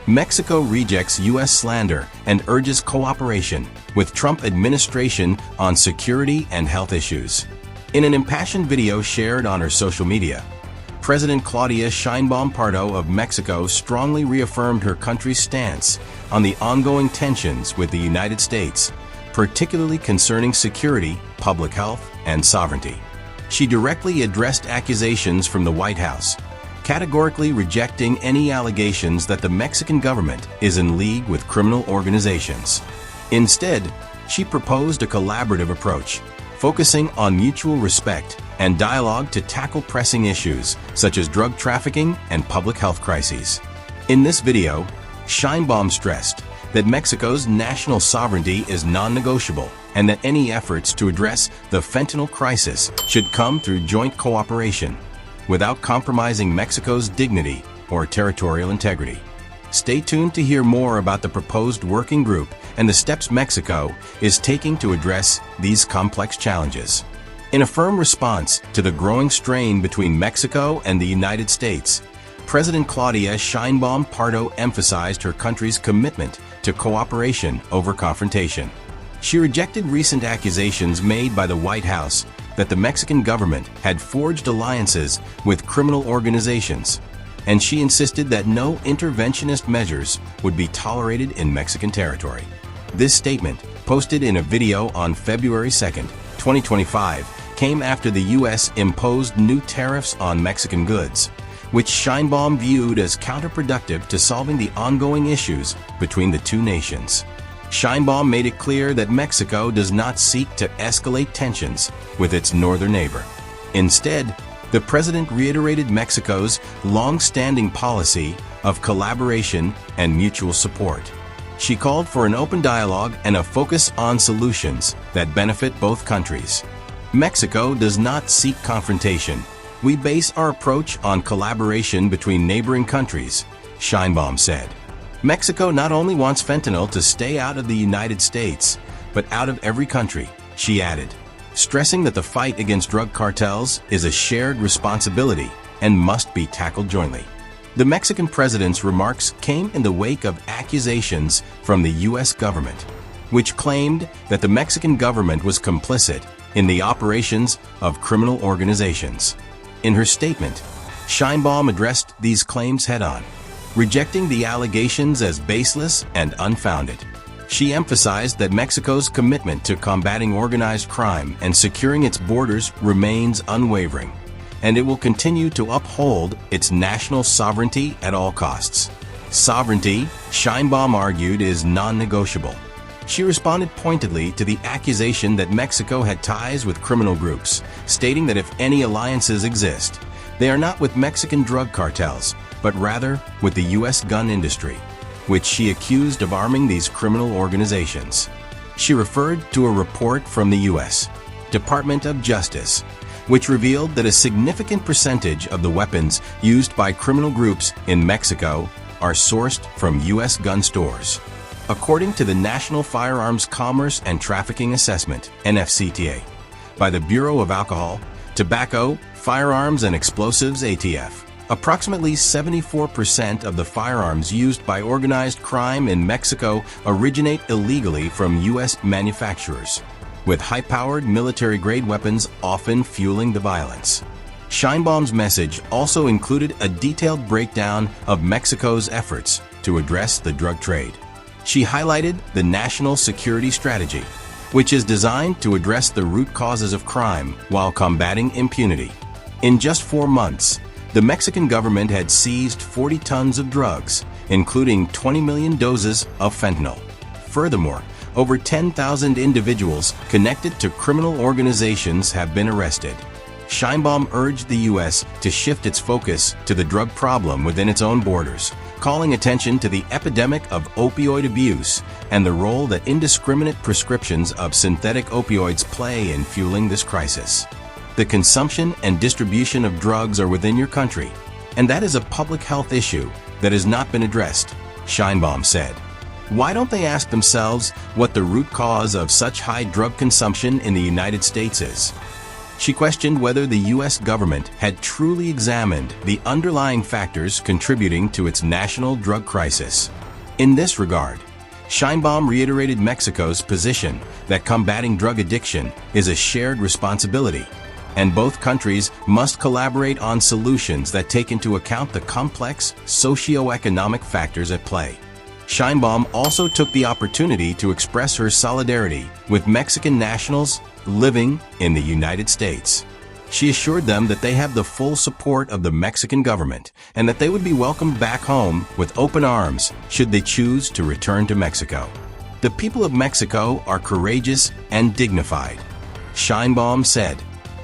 Mexico rejects U.S. slander and urges cooperation with Trump administration on security and health issues. In an impassioned video shared on her social media, President Claudia Sheinbaum Pardo of Mexico strongly reaffirmed her country's stance on the ongoing tensions with the United States, particularly concerning security, public health, and sovereignty. She directly addressed accusations from the White House, categorically rejecting any allegations that the Mexican government is in league with criminal organizations. Instead, she proposed a collaborative approach, focusing on mutual respect and dialogue to tackle pressing issues such as drug trafficking and public health crises. In this video, Sheinbaum stressed that Mexico's national sovereignty is non-negotiable and that any efforts to address the fentanyl crisis should come through joint cooperation, without compromising Mexico's dignity or territorial integrity. Stay tuned to hear more about the proposed working group and the steps Mexico is taking to address these complex challenges. In a firm response to the growing strain between Mexico and the United States, President Claudia Sheinbaum Pardo emphasized her country's commitment to cooperation over confrontation. She rejected recent accusations made by the White House that the Mexican government had forged alliances with criminal organizations, and she insisted that no interventionist measures would be tolerated in Mexican territory. This statement, posted in a video on February 2, 2025, came after the U.S. imposed new tariffs on Mexican goods, which Sheinbaum viewed as counterproductive to solving the ongoing issues between the two nations. Sheinbaum made it clear that Mexico does not seek to escalate tensions with its northern neighbor. Instead, the president reiterated Mexico's long-standing policy of collaboration and mutual support. She called for an open dialogue and a focus on solutions that benefit both countries. Mexico does not seek confrontation. We base our approach on collaboration between neighboring countries, Sheinbaum said. Mexico not only wants fentanyl to stay out of the United States, but out of every country, she added, stressing that the fight against drug cartels is a shared responsibility and must be tackled jointly. The Mexican president's remarks came in the wake of accusations from the U.S. government, which claimed that the Mexican government was complicit in the operations of criminal organizations. In her statement, Sheinbaum addressed these claims head-on, rejecting the allegations as baseless and unfounded. She emphasized that Mexico's commitment to combating organized crime and securing its borders remains unwavering, and it will continue to uphold its national sovereignty at all costs. Sovereignty, Sheinbaum argued, is non-negotiable. She responded pointedly to the accusation that Mexico had ties with criminal groups, stating that if any alliances exist, they are not with Mexican drug cartels, but rather with the U.S. gun industry, which she accused of arming these criminal organizations. She referred to a report from the U.S. Department of Justice, which revealed that a significant percentage of the weapons used by criminal groups in Mexico are sourced from U.S. gun stores. According to the National Firearms Commerce and Trafficking Assessment, NFCTA, by the Bureau of Alcohol, Tobacco, Firearms and Explosives ATF, approximately 74% of the firearms used by organized crime in Mexico originate illegally from U.S. manufacturers, with high-powered military-grade weapons often fueling the violence. Sheinbaum's message also included a detailed breakdown of Mexico's efforts to address the drug trade. She highlighted the National Security Strategy, which is designed to address the root causes of crime while combating impunity. In just 4 months, the Mexican government had seized 40 tons of drugs, including 20 million doses of fentanyl. Furthermore, over 10,000 individuals connected to criminal organizations have been arrested. Sheinbaum urged the U.S. to shift its focus to the drug problem within its own borders, calling attention to the epidemic of opioid abuse and the role that indiscriminate prescriptions of synthetic opioids play in fueling this crisis. The consumption and distribution of drugs are within your country, and that is a public health issue that has not been addressed, Sheinbaum said. Why don't they ask themselves what the root cause of such high drug consumption in the United States is? She questioned whether the U.S. government had truly examined the underlying factors contributing to its national drug crisis. In this regard, Sheinbaum reiterated Mexico's position that combating drug addiction is a shared responsibility, and both countries must collaborate on solutions that take into account the complex socio-economic factors at play. Sheinbaum also took the opportunity to express her solidarity with Mexican nationals living in the United States. She assured them that they have the full support of the Mexican government and that they would be welcomed back home with open arms should they choose to return to Mexico. The people of Mexico are courageous and dignified. Sheinbaum said,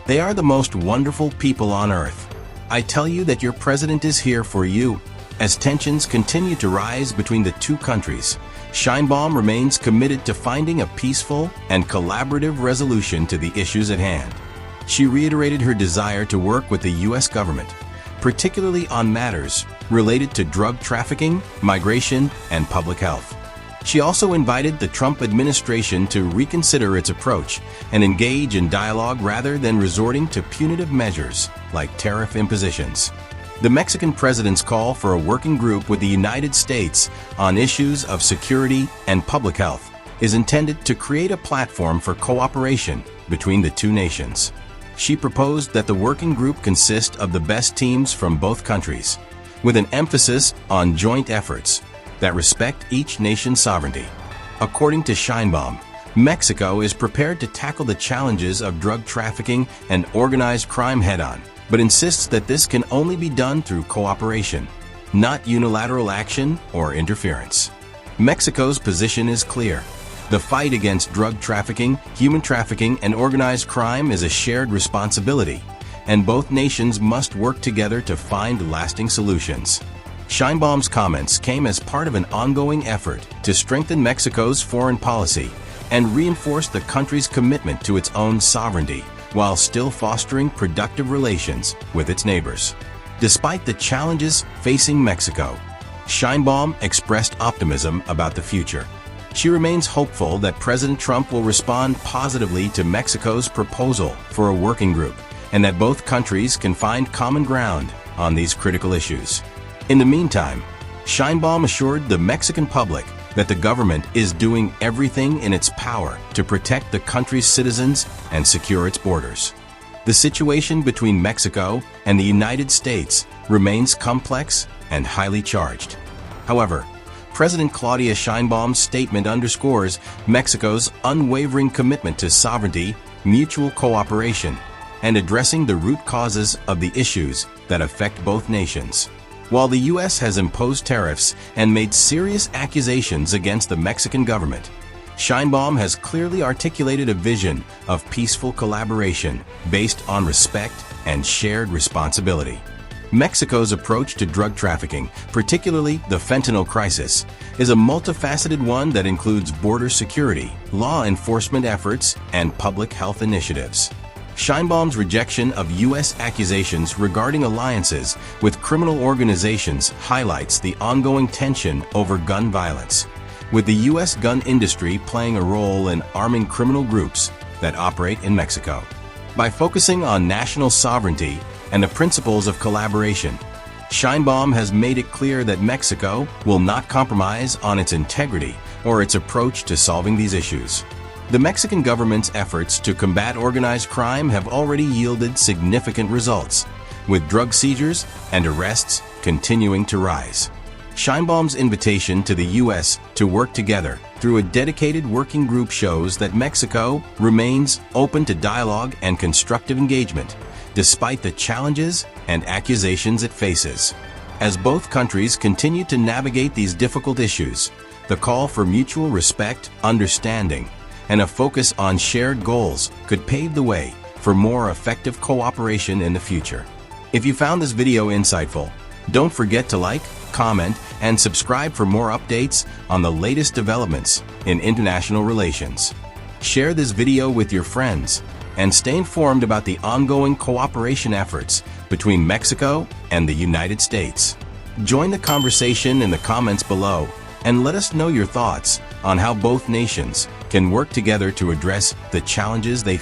"They are the most wonderful people on earth. I tell you that your president is here for you." As tensions continue to rise between the two countries, Sheinbaum remains committed to finding a peaceful and collaborative resolution to the issues at hand. She reiterated her desire to work with the U.S. government, particularly on matters related to drug trafficking, migration, and public health. She also invited the Trump administration to reconsider its approach and engage in dialogue rather than resorting to punitive measures like tariff impositions. The Mexican president's call for a working group with the United States on issues of security and public health is intended to create a platform for cooperation between the two nations. She proposed that the working group consist of the best teams from both countries, with an emphasis on joint efforts that respect each nation's sovereignty. According to Sheinbaum, Mexico is prepared to tackle the challenges of drug trafficking and organized crime head-on, but insists that this can only be done through cooperation, not unilateral action or interference. Mexico's position is clear. The fight against drug trafficking, human trafficking, and organized crime is a shared responsibility, and both nations must work together to find lasting solutions. Sheinbaum's comments came as part of an ongoing effort to strengthen Mexico's foreign policy and reinforce the country's commitment to its own sovereignty, while still fostering productive relations with its neighbors. Despite the challenges facing Mexico, Sheinbaum expressed optimism about the future. She remains hopeful that President Trump will respond positively to Mexico's proposal for a working group and that both countries can find common ground on these critical issues. In the meantime, Sheinbaum assured the Mexican public that the government is doing everything in its power to protect the country's citizens and secure its borders. The situation between Mexico and the United States remains complex and highly charged. However, President Claudia Sheinbaum's statement underscores Mexico's unwavering commitment to sovereignty, mutual cooperation, and addressing the root causes of the issues that affect both nations. While the U.S. has imposed tariffs and made serious accusations against the Mexican government, Sheinbaum has clearly articulated a vision of peaceful collaboration based on respect and shared responsibility. Mexico's approach to drug trafficking, particularly the fentanyl crisis, is a multifaceted one that includes border security, law enforcement efforts, and public health initiatives. Sheinbaum's rejection of U.S. accusations regarding alliances with criminal organizations highlights the ongoing tension over gun violence, with the U.S. gun industry playing a role in arming criminal groups that operate in Mexico. By focusing on national sovereignty and the principles of collaboration, Sheinbaum has made it clear that Mexico will not compromise on its integrity or its approach to solving these issues. The Mexican government's efforts to combat organized crime have already yielded significant results, with drug seizures and arrests continuing to rise. Sheinbaum's invitation to the U.S. to work together through a dedicated working group shows that Mexico remains open to dialogue and constructive engagement, despite the challenges and accusations it faces. As both countries continue to navigate these difficult issues, the call for mutual respect, understanding, and a focus on shared goals could pave the way for more effective cooperation in the future. If you found this video insightful, don't forget to like, comment, and subscribe for more updates on the latest developments in international relations. Share this video with your friends and stay informed about the ongoing cooperation efforts between Mexico and the United States. Join the conversation in the comments below and let us know your thoughts on how both nations can work together to address the challenges they